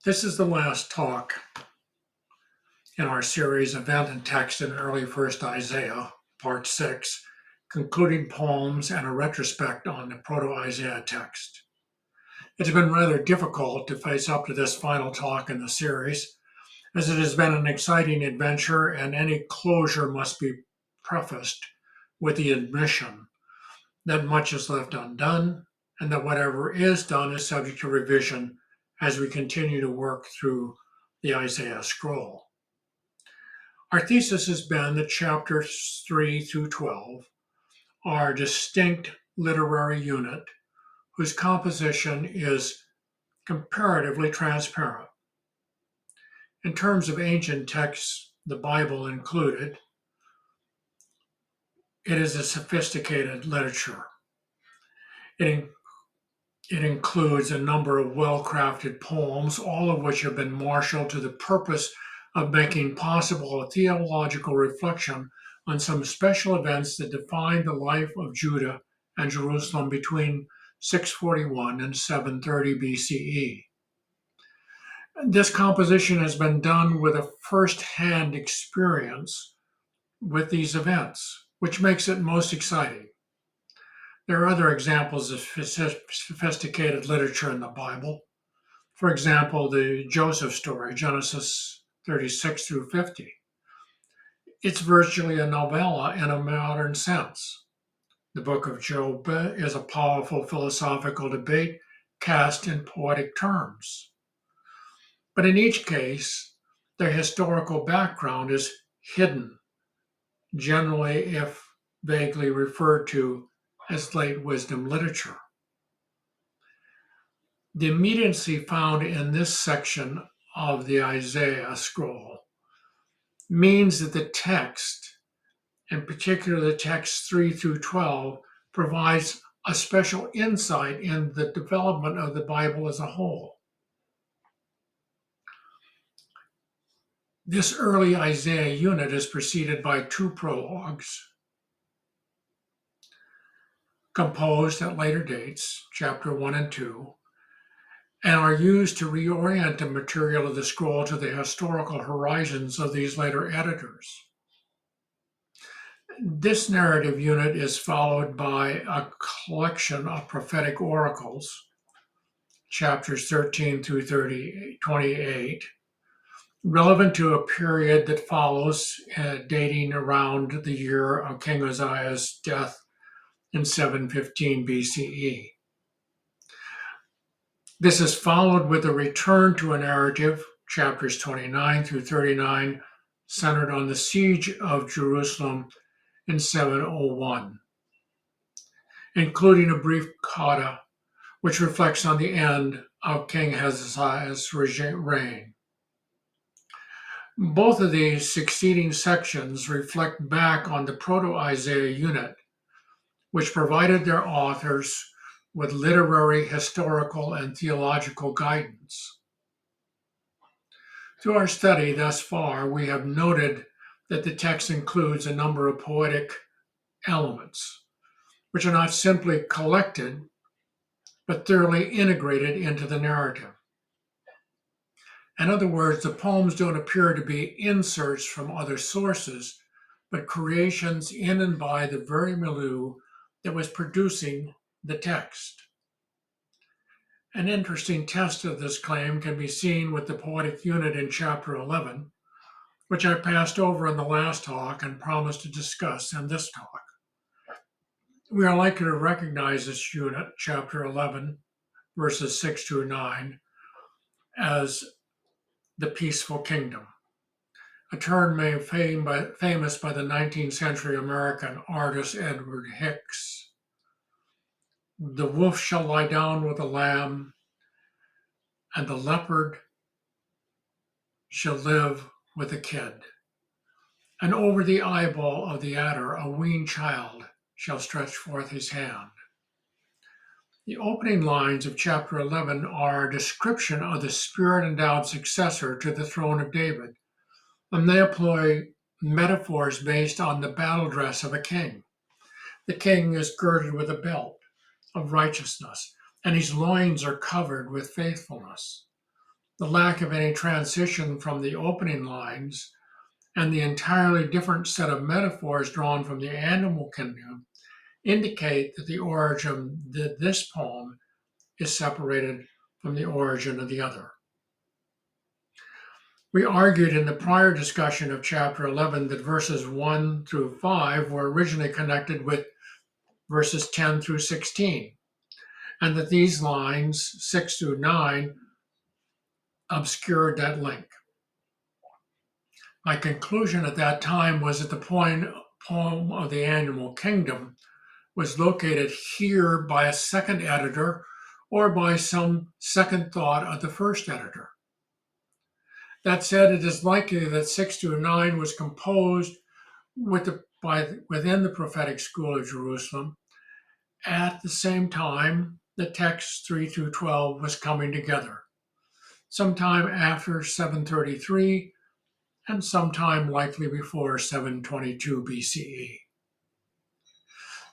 This is the last talk in our series, Event and Text in Early First Isaiah, Part 6, concluding poems and a retrospect on the Proto-Isaiah text. It's been rather difficult to face up to this final talk in the series, as it has been an exciting adventure and any closure must be prefaced with the admission that much is left undone and that whatever is done is subject to revision as we continue to work through the Isaiah scroll. Our thesis has been that chapters 3 through 12 are a distinct literary unit whose composition is comparatively transparent. In terms of ancient texts, the Bible included, it is a sophisticated literature. It includes a number of well-crafted poems, all of which have been marshaled to the purpose of making possible a theological reflection on some special events that defined the life of Judah and Jerusalem between 641 and 730 BCE. This composition has been done with a first-hand experience with these events, which makes it most exciting. There are other examples of sophisticated literature in the Bible. For example, the Joseph story, Genesis 36 through 50. It's virtually a novella in a modern sense. The book of Job is a powerful philosophical debate cast in poetic terms. But in each case, their historical background is hidden, generally if vaguely referred to as late wisdom literature. The immediacy found in this section of the Isaiah scroll means that the text, in particular the text 3 through 12, provides a special insight in the development of the Bible as a whole. This early Isaiah unit is preceded by two prologues, composed at later dates, chapter 1 and 2, and are used to reorient the material of the scroll to the historical horizons of these later editors. This narrative unit is followed by a collection of prophetic oracles, chapters 13 through 28, relevant to a period that follows, dating around the year of King Ahaz's death in 715 BCE. This is followed with a return to a narrative, chapters 29 through 39, centered on the siege of Jerusalem in 701, including a brief coda which reflects on the end of King Ahaz's reign. Both of these succeeding sections reflect back on the Proto-Isaiah unit, which provided their authors with literary, historical, and theological guidance. Through our study thus far, we have noted that the text includes a number of poetic elements, which are not simply collected, but thoroughly integrated into the narrative. In other words, the poems don't appear to be inserts from other sources, but creations in and by the very milieu that was producing the text. An interesting test of this claim can be seen with the poetic unit in chapter 11, which I passed over in the last talk and promised to discuss in this talk. We are likely to recognize this unit, chapter 11, verses 6 through 9, as the peaceful kingdom, a term made famous by the 19th century American artist Edward Hicks. The wolf shall lie down with the lamb, and the leopard shall live with the kid. And over the eyeball of the adder a weaned child shall stretch forth his hand. The opening lines of chapter 11 are a description of the spirit-endowed successor to the throne of David, and they employ metaphors based on the battle dress of a king. The king is girded with a belt of righteousness, and his loins are covered with faithfulness. The lack of any transition from the opening lines and the entirely different set of metaphors drawn from the animal kingdom indicate that the origin of this poem is separated from the origin of the other. We argued in the prior discussion of chapter 11 that verses 1 through 5 were originally connected with verses 10 through 16, and that these lines, 6 through 9, obscured that link. My conclusion at that time was that the poem of the Animal Kingdom was located here by a second editor or by some second thought of the first editor. That said, it is likely that 6 through 9 was composed within the prophetic school of Jerusalem at the same time the text 3 through 12 was coming together, sometime after 733 and sometime likely before 722 BCE.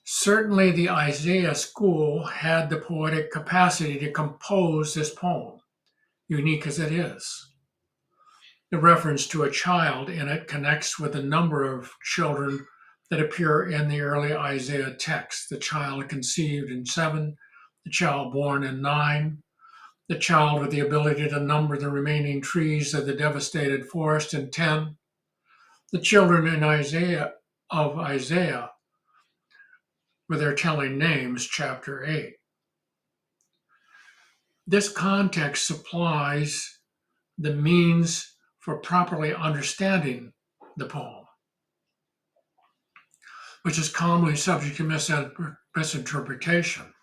Certainly, the Isaiah school had the poetic capacity to compose this poem, unique as it is. The reference to a child in it connects with a number of children that appear in the early Isaiah text. The child conceived in 7, the child born in 9, the child with the ability to number the remaining trees of the devastated forest in 10, the children in Isaiah with their telling names, chapter 8. This context supplies the means for properly understanding the poem, which is commonly subject to misinterpretation.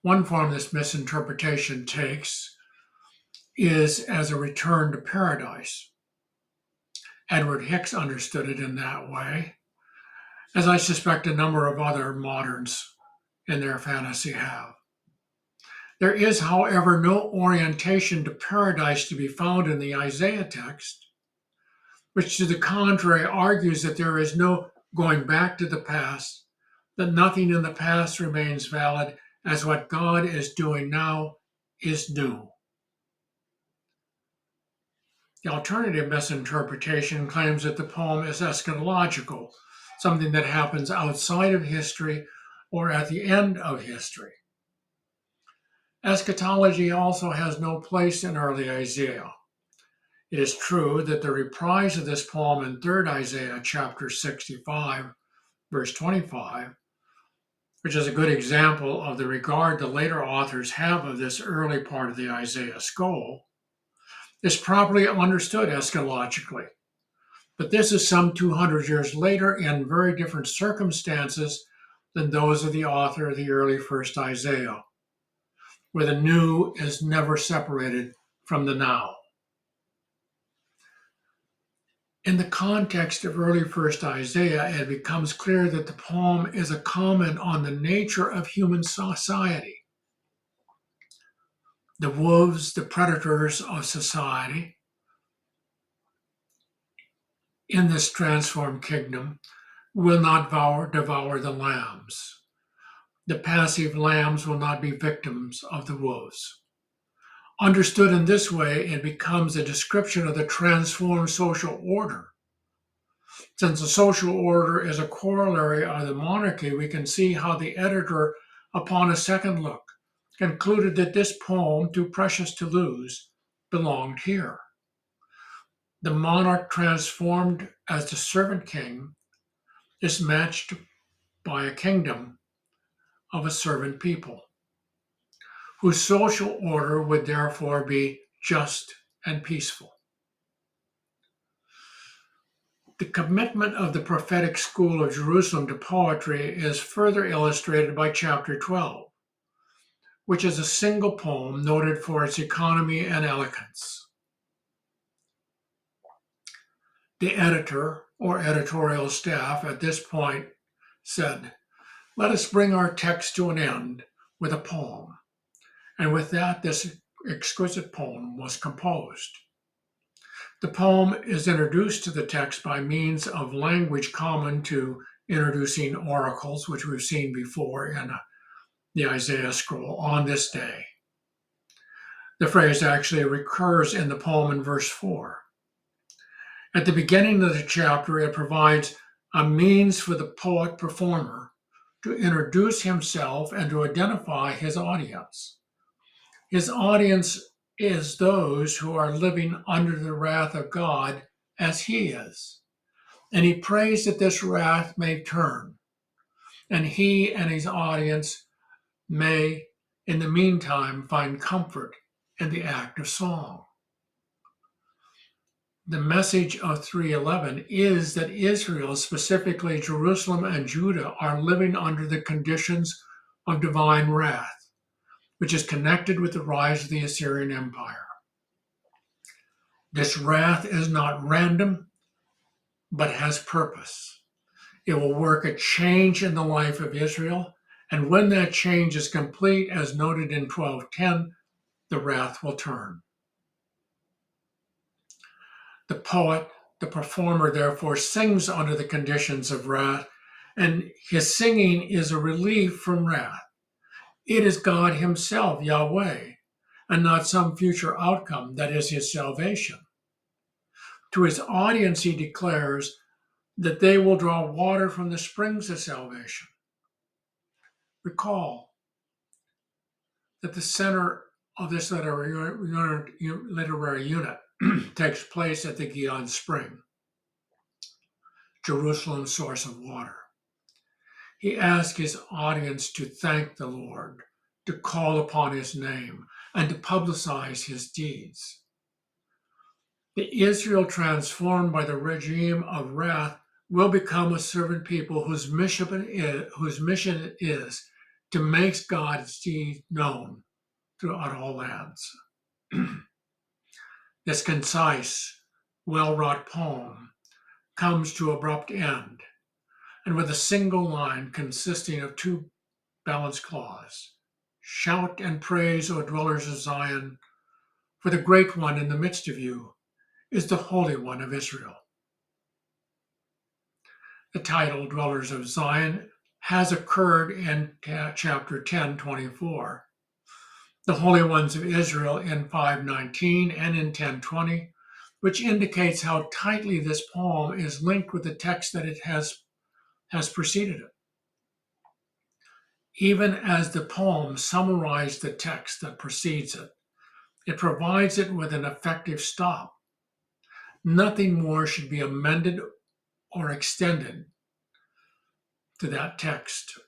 One form this misinterpretation takes is as a return to paradise. Edward Hicks understood it in that way, as I suspect a number of other moderns in their fantasy have. There is, however, no orientation to paradise to be found in the Isaiah text, which to the contrary argues that there is no going back to the past, that nothing in the past remains valid, as what God is doing now is new. The alternative misinterpretation claims that the poem is eschatological, something that happens outside of history or at the end of history. Eschatology also has no place in early Isaiah. It is true that the reprise of this poem in 3rd Isaiah chapter 65, verse 25, which is a good example of the regard the later authors have of this early part of the Isaiah scroll, is properly understood eschatologically. But this is some 200 years later in very different circumstances than those of the author of the early 1st Isaiah, where the new is never separated from the now. In the context of early 1st Isaiah, it becomes clear that the poem is a comment on the nature of human society. The wolves, the predators of society in this transformed kingdom, will not devour the lambs. The passive lambs will not be victims of the wolves. Understood in this way, it becomes a description of the transformed social order. Since the social order is a corollary of the monarchy, we can see how the editor, upon a second look, concluded that this poem, Too Precious to Lose, belonged here. The monarch transformed as the servant king is matched by a kingdom of a servant people, whose social order would therefore be just and peaceful. The commitment of the prophetic school of Jerusalem to poetry is further illustrated by chapter 12, which is a single poem noted for its economy and elegance. The editor or editorial staff at this point said, "Let us bring our text to an end with a poem." And with that, this exquisite poem was composed. The poem is introduced to the text by means of language common to introducing oracles, which we've seen before in the Isaiah scroll, on this day. The phrase actually recurs in the poem in verse 4. At the beginning of the chapter, it provides a means for the poet performer to introduce himself and to identify his audience. His audience is those who are living under the wrath of God as he is. And he prays that this wrath may turn, and he and his audience may, in the meantime, find comfort in the act of song. The message of 3:11 is that Israel, specifically Jerusalem and Judah, are living under the conditions of divine wrath, which is connected with the rise of the Assyrian Empire. This wrath is not random, but has purpose. It will work a change in the life of Israel, and when that change is complete, as noted in 12:10, the wrath will turn. The poet, the performer, therefore, sings under the conditions of wrath, and his singing is a relief from wrath. It is God Himself, Yahweh, and not some future outcome that is His salvation. To His audience, He declares that they will draw water from the springs of salvation. Recall that the center of this literary unit takes place at the Gihon Spring, Jerusalem's source of water. He asks his audience to thank the Lord, to call upon his name, and to publicize his deeds. The Israel transformed by the regime of wrath will become a servant people whose mission is to make God's deeds known throughout all lands. This concise, well-wrought poem comes to abrupt end, and with a single line consisting of two balanced clause. Shout and praise, O dwellers of Zion, for the great one in the midst of you is the Holy One of Israel. The title, Dwellers of Zion, has occurred in chapter 10:24. The Holy Ones of Israel in 5:19 and in 10:20, which indicates how tightly this poem is linked with the text that it has preceded it. Even as the poem summarized the text that precedes it, it provides it with an effective stop. Nothing more should be amended or extended to that text.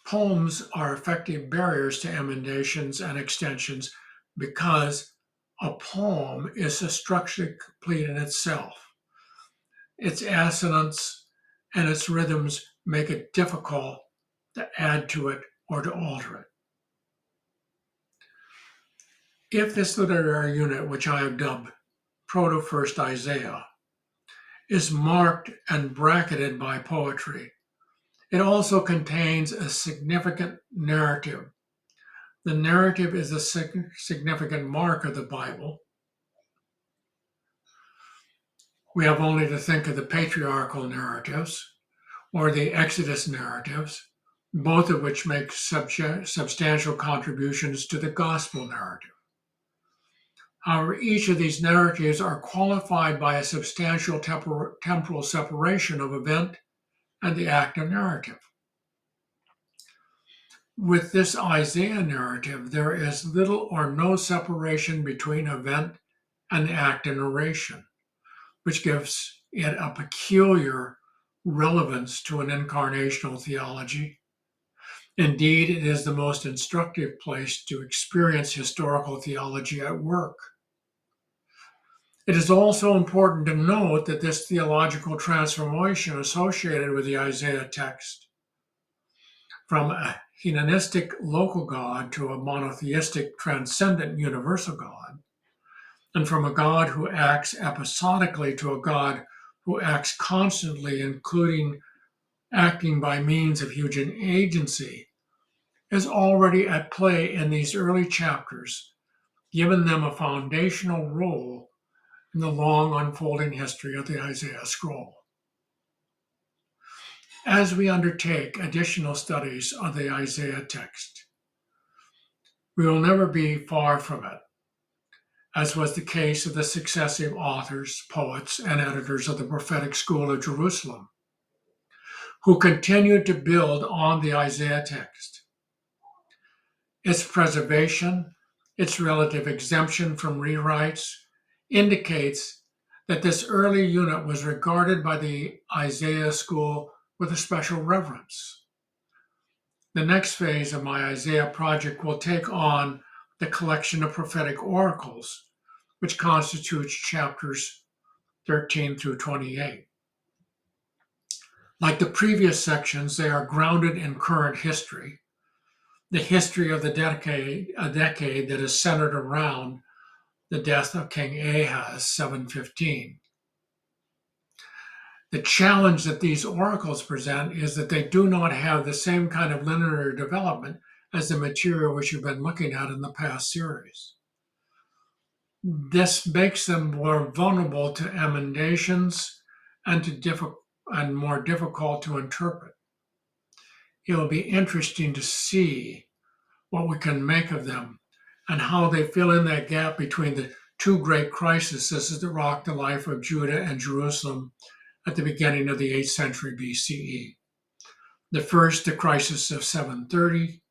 Poems are effective barriers to emendations and extensions because a poem is a structure complete in itself. Its assonance and its rhythms make it difficult to add to it or to alter it. If this literary unit, which I have dubbed Proto-First Isaiah, is marked and bracketed by poetry, it also contains a significant narrative. The narrative is a significant mark of the Bible. We have only to think of the patriarchal narratives or the Exodus narratives, both of which make substantial contributions to the gospel narrative. However, each of these narratives are qualified by a substantial temporal separation of event and the act of narrative. With this Isaiah narrative, there is little or no separation between event and the act of narration, which gives it a peculiar relevance to an incarnational theology. Indeed, it is the most instructive place to experience historical theology at work. It is also important to note that this theological transformation associated with the Isaiah text from a hedonistic local God to a monotheistic transcendent universal God, and from a God who acts episodically to a God who acts constantly, including acting by means of human agency, is already at play in these early chapters, giving them a foundational role in the long unfolding history of the Isaiah scroll. As we undertake additional studies of the Isaiah text, We will never be far from it, as was the case of the successive authors, poets, and editors of the prophetic school of Jerusalem, who continued to build on the Isaiah text. Its preservation, its relative exemption from rewrites, indicates that this early unit was regarded by the Isaiah school with a special reverence. The next phase of my Isaiah project will take on the collection of prophetic oracles, which constitutes chapters 13 through 28. Like the previous sections, they are grounded in current history, the history of a decade that is centered around the death of King Ahaz, 715. The challenge that these oracles present is that they do not have the same kind of linear development as the material which you've been looking at in the past series. This makes them more vulnerable to emendations and and more difficult to interpret. It will be interesting to see what we can make of them and how they fill in that gap between the two great crises that rocked the life of Judah and Jerusalem at the beginning of the 8th century BCE. The first, the crisis of 730,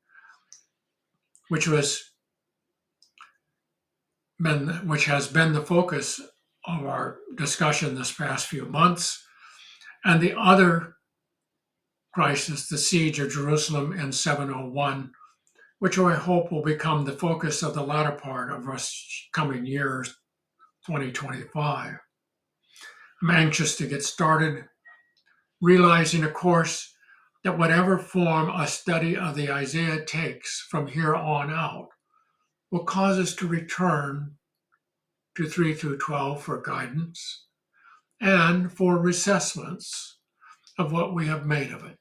which has been the focus of our discussion this past few months, and the other crisis, the siege of Jerusalem in 701, which I hope will become the focus of the latter part of our coming year, 2025. I'm anxious to get started, realizing, of course, that whatever form a study of the Isaiah takes from here on out will cause us to return to 3 through 12 for guidance and for reassessments of what we have made of it.